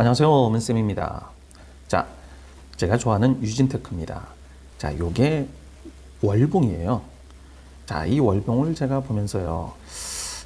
안녕하세요, 문쌤입니다. 자, 제가 좋아하는 유진테크입니다. 자, 요게 월봉이에요. 자, 이 월봉을 제가 보면서요,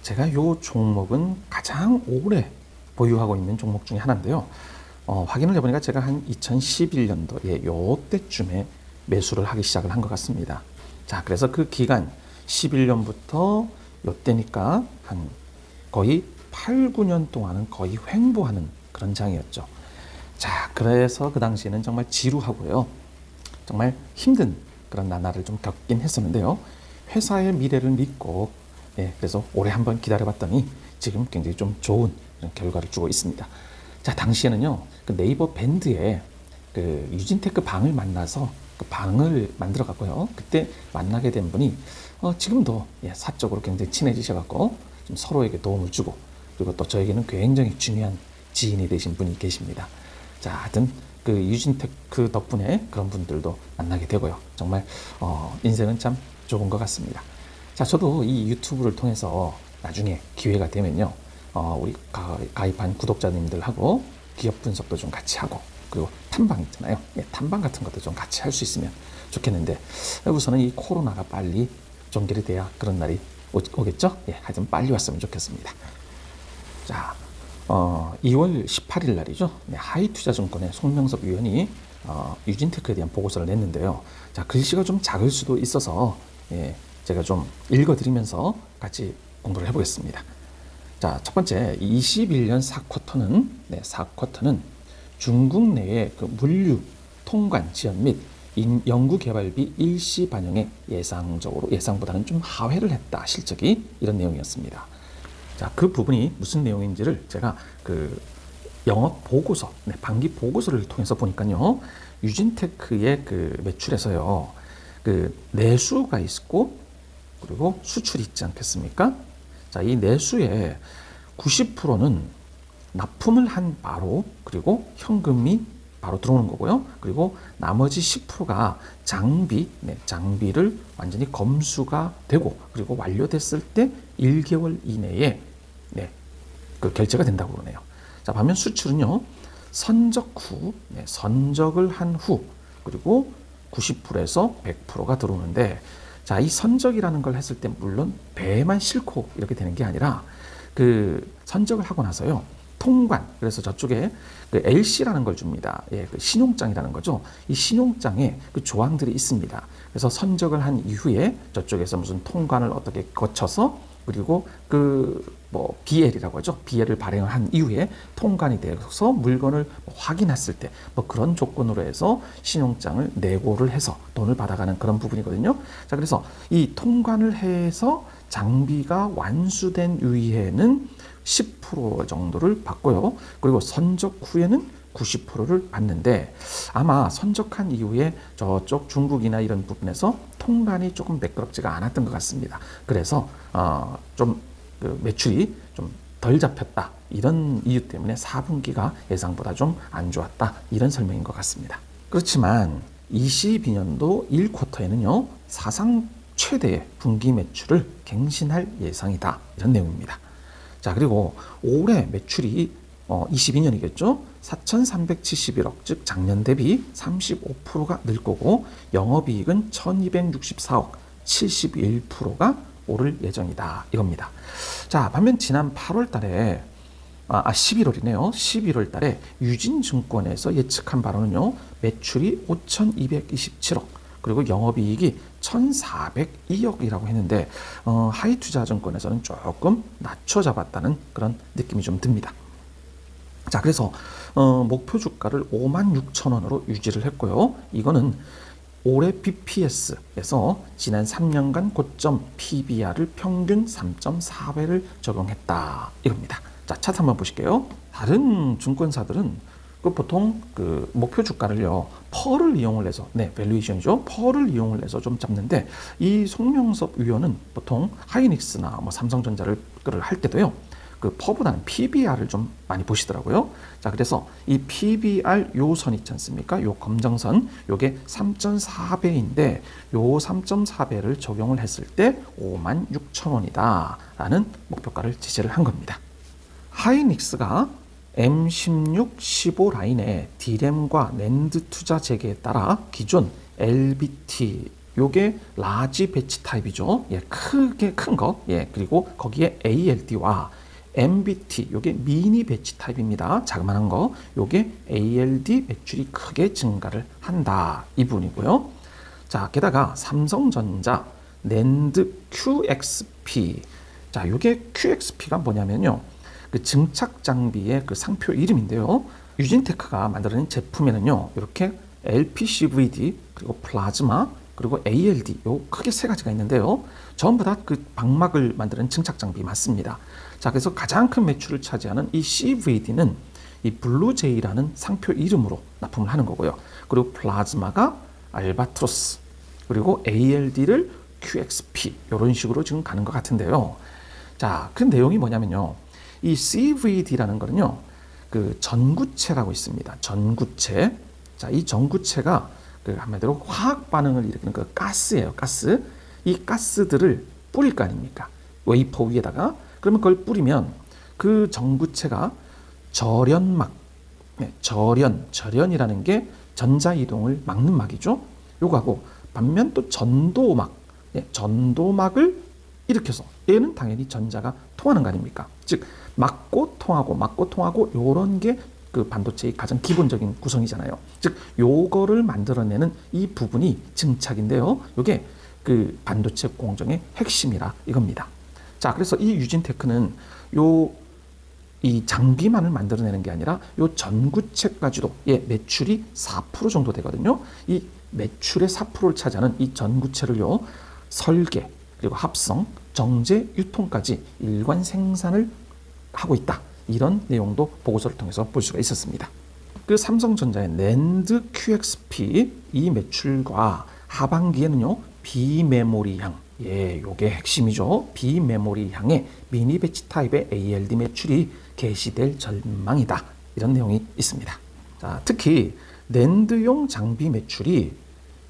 제가 요 종목은 가장 오래 보유하고 있는 종목 중에 하나인데요. 확인을 해보니까 제가 한 2011년도에 요때쯤에 매수를 하기 시작을 한 것 같습니다. 자, 그래서 그 기간 11년부터 요때니까 한 거의 8, 9년 동안은 거의 횡보하는 그런 장이었죠. 자, 그래서 그 당시에는 정말 지루하고요. 정말 힘든 그런 나날을 좀 겪긴 했었는데요. 회사의 미래를 믿고, 그래서 오래 한번 기다려봤더니 지금 굉장히 좀 좋은 결과를 주고 있습니다. 자, 당시에는요, 그 네이버 밴드에 그 유진테크 방을 만나서 그 방을 만들어 갔고요. 그때 만나게 된 분이 지금도 사적으로 굉장히 친해지셔갖고 좀 서로에게 도움을 주고, 그리고 또 저에게는 굉장히 중요한 지인이 되신 분이 계십니다. 자, 하여튼 그 유진테크 덕분에 그런 분들도 만나게 되고요. 정말 인생은 참 좋은 것 같습니다. 자, 저도 이 유튜브를 통해서 나중에 기회가 되면요, 우리 가입한 구독자님들하고 기업 분석도 좀 같이 하고, 그리고 탐방 있잖아요. 탐방 같은 것도 좀 같이 할 수 있으면 좋겠는데, 우선은 이 코로나가 빨리 종결이 돼야 그런 날이 오겠죠? 하여튼 빨리 왔으면 좋겠습니다. 자, 2월 18일 날이죠. 하이투자증권의 송명섭 위원이 유진테크에 대한 보고서를 냈는데요. 자, 글씨가 좀 작을 수도 있어서 제가 좀 읽어드리면서 같이 공부를 해보겠습니다. 자, 첫 번째 21년 4쿼터는 4쿼터는 중국 내의 그 물류 통관 지연 및 연구개발비 일시 반영에 예상보다는 좀 하회를 했다. 실적이 이런 내용이었습니다. 자, 그 부분이 무슨 내용인지를 제가 그 영업 보고서, 반기 보고서를 통해서 보니까요, 유진테크의 그 매출에서요, 그 내수가 있고, 그리고 수출이 있지 않겠습니까? 자, 이 내수의 90%는 납품을 한 바로, 그리고 현금이 바로 들어오는 거고요. 그리고 나머지 10%가 장비를 완전히 검수가 되고, 그리고 완료됐을 때 1개월 이내에 그 결제가 된다고 그러네요. 자, 반면 수출은요, 선적을 한 후, 그리고 90%에서 100%가 들어오는데, 자, 이 선적이라는 걸 했을 때 물론 배만 싣고 이렇게 되는 게 아니라 그 선적을 하고 나서요, 통관, 그래서 저쪽에 그 LC라는 걸 줍니다. 그 신용장이라는 거죠. 이 신용장에 그 조항들이 있습니다. 그래서 선적을 한 이후에 저쪽에서 무슨 통관을 어떻게 거쳐서, 그리고 BL이라고 하죠. BL을 발행을 한 이후에 통관이 돼서 물건을 확인했을 때 그런 조건으로 해서 신용장을 내고를 해서 돈을 받아가는 그런 부분이거든요. 자, 그래서 이 통관을 해서 장비가 완수된 이후에는 10% 정도를 받고요. 그리고 선적 후에는 90%를 받는데, 아마 선적한 이후에 저쪽 중국이나 이런 부분에서 통관이 조금 매끄럽지가 않았던 것 같습니다. 그래서 좀 그 매출이 좀 덜 잡혔다, 이런 이유 때문에 4분기가 예상보다 좀 안 좋았다, 이런 설명인 것 같습니다. 그렇지만 22년도 1쿼터에는요, 사상 최대의 분기 매출을 갱신할 예상이다, 이런 내용입니다. 자, 그리고 올해 매출이 22년이겠죠? 4,371억, 즉 작년 대비 35%가 늘 거고, 영업이익은 1,264억, 71%가 오를 예정이다, 이겁니다. 자, 반면 지난 8월 달에 11월이네요. 11월 달에 유진증권에서 예측한 바로는요, 매출이 5,227억, 그리고 영업이익이 1,402억이라고 했는데, 하이투자증권에서는 조금 낮춰 잡았다는 그런 느낌이 좀 듭니다. 자, 그래서 목표 주가를 56,000원으로 유지를 했고요. 이거는 올해 BPS에서 지난 3년간 고점 PBR을 평균 3.4배를 적용했다, 이겁니다. 자, 차트 한번 보실게요. 다른 증권사들은 보통 그 목표 주가를요, 펄을 이용을 해서, 밸류에이션이죠. 펄을 이용을 해서 좀 잡는데, 이 송명섭 위원은 보통 하이닉스나 삼성전자를 할 때도요, 그 퍼보다는 PBR을 좀 많이 보시더라고요. 자, 그래서 이 PBR 요선 있지 않습니까? 요 검정선, 요게 3.4배인데, 요 3.4배를 적용을 했을 때 56,000원이다 라는 목표가를 제시를 한 겁니다. 하이닉스가 M16, 15 라인의 D램과 낸드 투자 재개에 따라 기존 LBT 요게 라지 배치 타입이죠. 예, 크게 큰 거. 예, 그리고 거기에 ALD와 MBT 요게 미니 배치 타입입니다. 자그마한 거. 요게 ALD 매출이 크게 증가를 한다. 이 부분이고요. 자, 게다가 삼성전자 낸드 QXP. 자, 요게 QXP가 뭐냐면요. 그 증착 장비의 그 상표 이름인데요. 유진테크가 만들어낸 제품에는요. 이렇게 LPCVD 그리고 플라즈마 그리고 ALD 요 크게 세 가지가 있는데요. 전부 다 그 방막을 만드는 증착 장비 맞습니다. 자, 그래서 가장 큰 매출을 차지하는 이 CVD는 이 블루제이라는 상표 이름으로 납품을 하는 거고요. 그리고 플라즈마가 알바트로스 그리고 ALD를 QXP 이런 식으로 지금 가는 것 같은데요. 자, 그 내용이 뭐냐면요. 이 CVD라는 거는요. 그 전구체라고 있습니다. 전구체. 자, 이 전구체가 그 한마디로 화학 반응을 일으키는 그 가스예요. 가스. 이 가스들을 뿌릴 거 아닙니까? 웨이퍼 위에다가. 그러면 그걸 뿌리면 그 전구체가 절연막. 네, 절연이라는 게 전자 이동을 막는 막이죠. 요거하고 반면 또 전도막. 네, 전도막을 일으켜서 얘는 당연히 전자가 통하는 거 아닙니까? 즉 막고 통하고 요런 게 그 반도체의 가장 기본적인 구성이잖아요. 즉 요거를 만들어내는 이 부분이 증착인데요. 요게 그 반도체 공정의 핵심이라 이겁니다. 자, 그래서 이 유진테크는 이 장비만을 만들어내는 게 아니라 요 전구체까지도 매출이 4% 정도 되거든요. 이 매출의 4%를 차지하는 이 전구체를요 설계 그리고 합성, 정제, 유통까지 일관 생산을 하고 있다. 이런 내용도 보고서를 통해서 볼 수가 있었습니다. 그 삼성전자의 낸드 QXP 이 매출과 하반기에는요 비메모리향, 예, 요게 핵심이죠. 비메모리향의 미니 배치 타입의 ALD 매출이 개시될 전망이다. 이런 내용이 있습니다. 자, 특히 낸드용 장비 매출이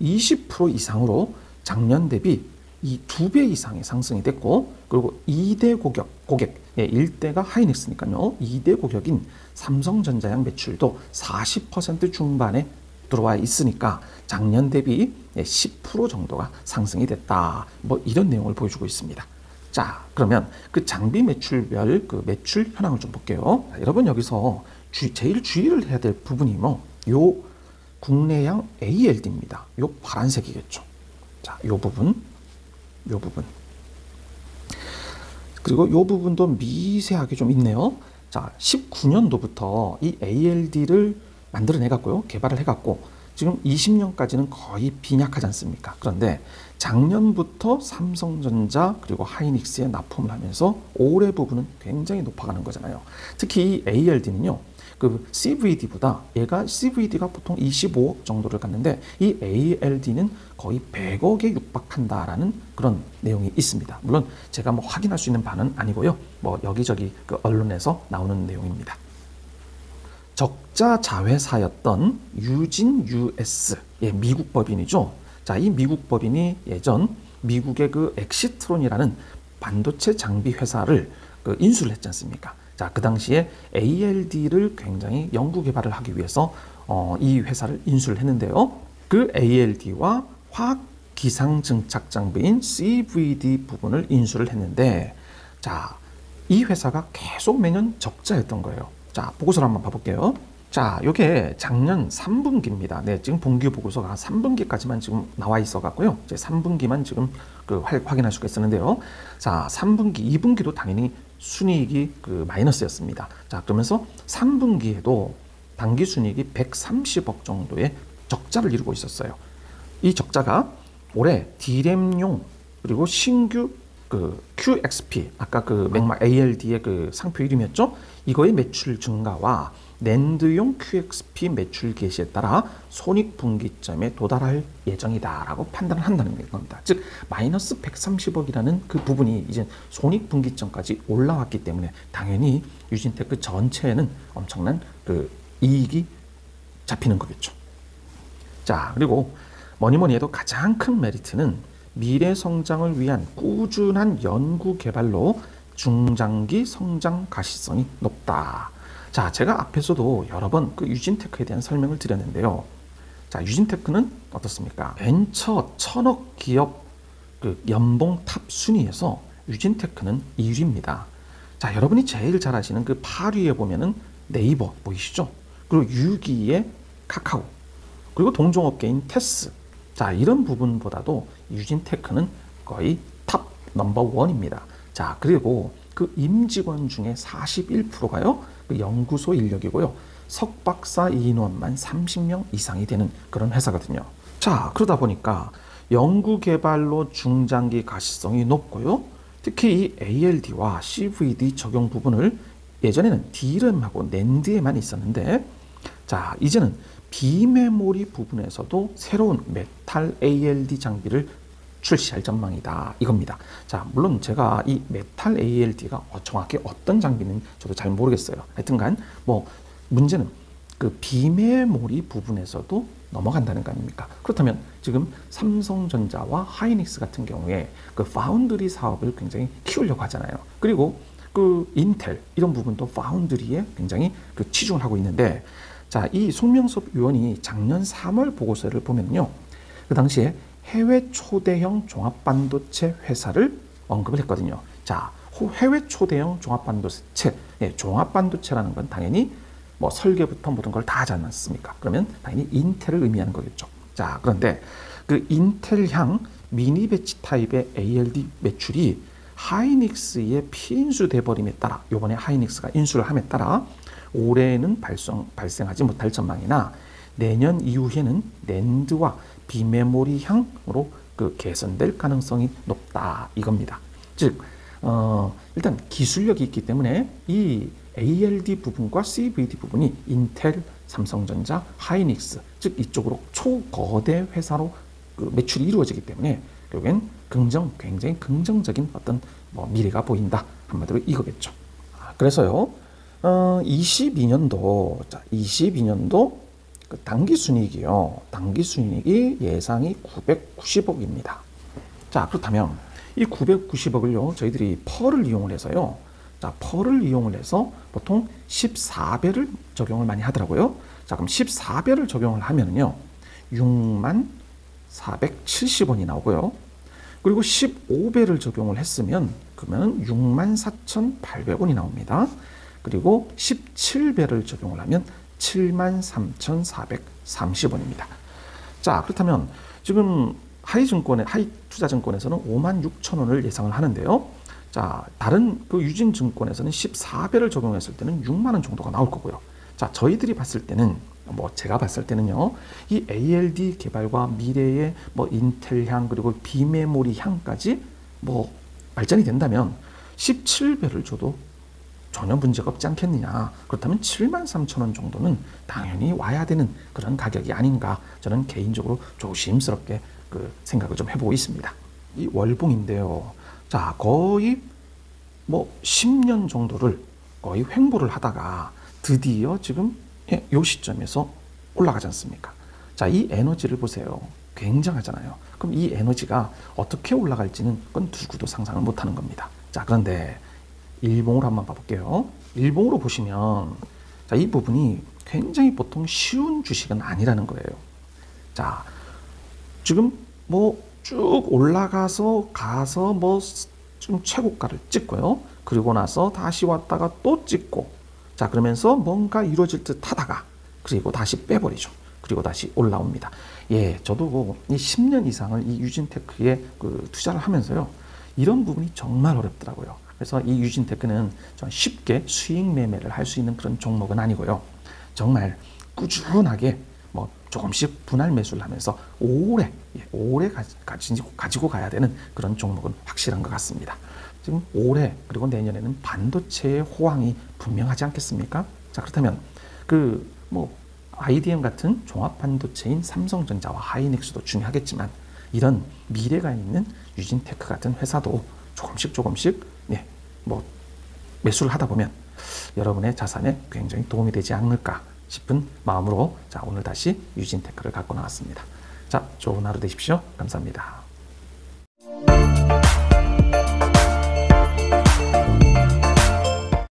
20% 이상으로 작년 대비 이 2배 이상의 상승이 됐고, 그리고 2대 고객, 예, 1대가 하이닉스니까요. 2대 고객인 삼성전자양 매출도 40% 중반에 들어와 있으니까 작년 대비 10% 정도가 상승이 됐다. 뭐 이런 내용을 보여주고 있습니다. 자, 그러면 그 장비 매출별 그 매출 현황을 좀 볼게요. 자, 여러분 여기서 제일 주의를 해야 될 부분이 요 국내양 ALD입니다. 요 파란색이겠죠. 자, 요 부분. 그리고 요 부분도 미세하게 좀 있네요. 자, 19년도부터 이 ALD를 만들어내 갖고요. 개발을 해 갖고 지금 20년까지는 거의 빈약하지 않습니까? 그런데 작년부터 삼성전자 그리고 하이닉스에 납품을 하면서 올해 부분은 굉장히 높아가는 거잖아요. 특히 이 ALD는요. 그 CVD보다 얘가 CVD가 보통 25억 정도를 갖는데 이 ALD는 거의 100억에 육박한다라는 그런 내용이 있습니다. 물론 제가 뭐 확인할 수 있는 바는 아니고요. 뭐 여기저기 그 언론에서 나오는 내용입니다. 적자 자회사였던 유진 US, 예, 미국 법인이죠. 자, 이 미국 법인이 예전 미국의 그 엑시트론이라는 반도체 장비 회사를 그 인수를 했지 않습니까? 자, 그 당시에 ALD를 굉장히 연구 개발을 하기 위해서 이 회사를 인수를 했는데요. 그 ALD와 화학 기상 증착 장비인 CVD 부분을 인수를 했는데, 자, 이 회사가 계속 매년 적자였던 거예요. 자, 보고서를 한번 봐볼게요. 자, 요게 작년 3분기입니다. 네, 지금 분기 보고서가 3분기까지만 지금 나와 있어 갖고요. 이제 3분기만 지금 그 확인할 수가 있었는데요. 자, 3분기, 2분기도 당연히 순이익이 그 마이너스였습니다. 자, 그러면서 3분기에도 당기 순이익이 130억 정도의 적자를 이루고 있었어요. 이 적자가 올해 D램용 그리고 신규 그 QXP, 아까 그 맥막 ALD의 그 상표 이름이었죠? 이거의 매출 증가와 낸드용 QXP 매출 개시에 따라 손익분기점에 도달할 예정이다라고 판단을 한다는 겁니다. 즉 마이너스 130억이라는 그 부분이 이제 손익분기점까지 올라왔기 때문에 당연히 유진테크 전체에는 엄청난 그 이익이 잡히는 거겠죠. 자, 그리고 뭐니 해도 가장 큰 메리트는 미래 성장을 위한 꾸준한 연구 개발로 중장기 성장 가시성이 높다. 자, 제가 앞에서도 여러 번 그 유진테크에 대한 설명을 드렸는데요. 자, 유진테크는 어떻습니까? 벤처 1000억 기업 그 연봉 탑 순위에서 유진테크는 1위입니다. 자, 여러분이 제일 잘 아시는 그 8위에 보면은 네이버 보이시죠? 그리고 6위에 카카오, 그리고 동종업계인 테스. 자, 이런 부분보다도 유진테크는 거의 탑 넘버 원입니다. 자, 그리고 그 임직원 중에 41%가요, 그 연구소 인력이고요. 석박사 인원만 30명 이상이 되는 그런 회사거든요. 자, 그러다 보니까 연구개발로 중장기 가시성이 높고요. 특히 이 ALD와 CVD 적용 부분을 예전에는 D램하고 낸드에만 있었는데, 자, 이제는 비메모리 부분에서도 새로운 메탈 ALD 장비를 출시할 전망이다, 이겁니다. 자, 물론 제가 이 메탈 ALD가 정확히 어떤 장비는 저도 잘 모르겠어요. 하여튼간 뭐 문제는 그 비메모리 부분에서도 넘어간다는 거 아닙니까? 그렇다면 지금 삼성전자와 하이닉스 같은 경우에 그 파운드리 사업을 굉장히 키우려고 하잖아요. 그리고 그 인텔 이런 부분도 파운드리에 굉장히 그 치중을 하고 있는데, 자, 이 송명섭 의원이 작년 3월 보고서를 보면요, 그 당시에 해외 초대형 종합반도체 회사를 언급을 했거든요. 자, 해외 초대형 종합반도체, 종합반도체라는 건 당연히 뭐 설계부터 모든 걸 다 하지 않았습니까? 그러면 당연히 인텔을 의미하는 거겠죠. 자, 그런데 그 인텔향 미니 배치 타입의 ALD 매출이 하이닉스의 피인수 돼버림에 따라, 요번에 하이닉스가 인수를 함에 따라 올해는 발생하지 못할 전망이나 내년 이후에는 낸드와 비메모리 향으로 그 개선될 가능성이 높다, 이겁니다. 즉, 일단 기술력이 있기 때문에 이 ALD 부분과 CVD 부분이 인텔, 삼성전자, 하이닉스, 즉 이쪽으로 초거대 회사로 그 매출이 이루어지기 때문에 결국엔 굉장히 긍정적인 어떤 뭐 미래가 보인다, 한마디로 이거겠죠. 그래서요, 22년도, 자, 22년도 그 당기순이익이요. 당기순이익이 예상이 990억입니다. 자, 그렇다면 이 990억을요, 저희들이 펄을 이용을 해서요. 자, 펄을 이용을 해서 보통 14배를 적용을 많이 하더라고요. 자, 그럼 14배를 적용을 하면요, 6만 470원이 나오고요. 그리고 15배를 적용을 했으면 그러면 6만 4,800원이 나옵니다. 그리고 17배를 적용을 하면 7만 3,430원입니다. 자, 그렇다면 지금 하이투자증권에서는 5만 6천 원을 예상을 하는데요. 자, 다른 그 유진증권에서는 14배를 적용했을 때는 6만 원 정도가 나올 거고요. 자, 저희들이 봤을 때는, 뭐 제가 봤을 때는요, 이 ALD 개발과 미래의 뭐 인텔향 그리고 비메모리 향까지 뭐 발전이 된다면 17배를 줘도 전혀 문제가 없지 않겠느냐. 그렇다면 7만 3천 원 정도는 당연히 와야 되는 그런 가격이 아닌가, 저는 개인적으로 조심스럽게 그 생각을 좀 해보고 있습니다. 이 월봉인데요, 자, 거의 뭐 10년 정도를 거의 횡보를 하다가 드디어 지금 이 시점에서 올라가지 않습니까? 자, 이 에너지를 보세요. 굉장하잖아요. 그럼 이 에너지가 어떻게 올라갈지는 그건 누구도 상상을 못하는 겁니다. 자, 그런데 일봉으로 한번 봐볼게요. 일봉으로 보시면, 자, 이 부분이 굉장히 보통 쉬운 주식은 아니라는 거예요. 자, 지금 뭐 쭉 올라가서 뭐 좀 최고가를 찍고요. 그리고 나서 다시 왔다가 또 찍고, 자, 그러면서 뭔가 이루어질 듯 하다가 그리고 다시 빼버리죠. 그리고 다시 올라옵니다. 예, 저도 이 10년 이상을 이 유진테크에 그 투자를 하면서요, 이런 부분이 정말 어렵더라고요. 그래서 이 유진테크는 쉽게 수익 매매를 할 수 있는 그런 종목은 아니고요. 정말 꾸준하게 뭐 조금씩 분할 매수를 하면서 오래 가지고 가야 되는 그런 종목은 확실한 것 같습니다. 지금 올해 그리고 내년에는 반도체의 호황이 분명하지 않겠습니까? 자, 그렇다면 그 뭐 IDM 같은 종합 반도체인 삼성전자와 하이닉스도 중요하겠지만, 이런 미래가 있는 유진테크 같은 회사도 조금씩 뭐 매수를 하다 보면 여러분의 자산에 굉장히 도움이 되지 않을까 싶은 마음으로, 자, 오늘 다시 유진테크를 갖고 나왔습니다. 자, 좋은 하루 되십시오. 감사합니다.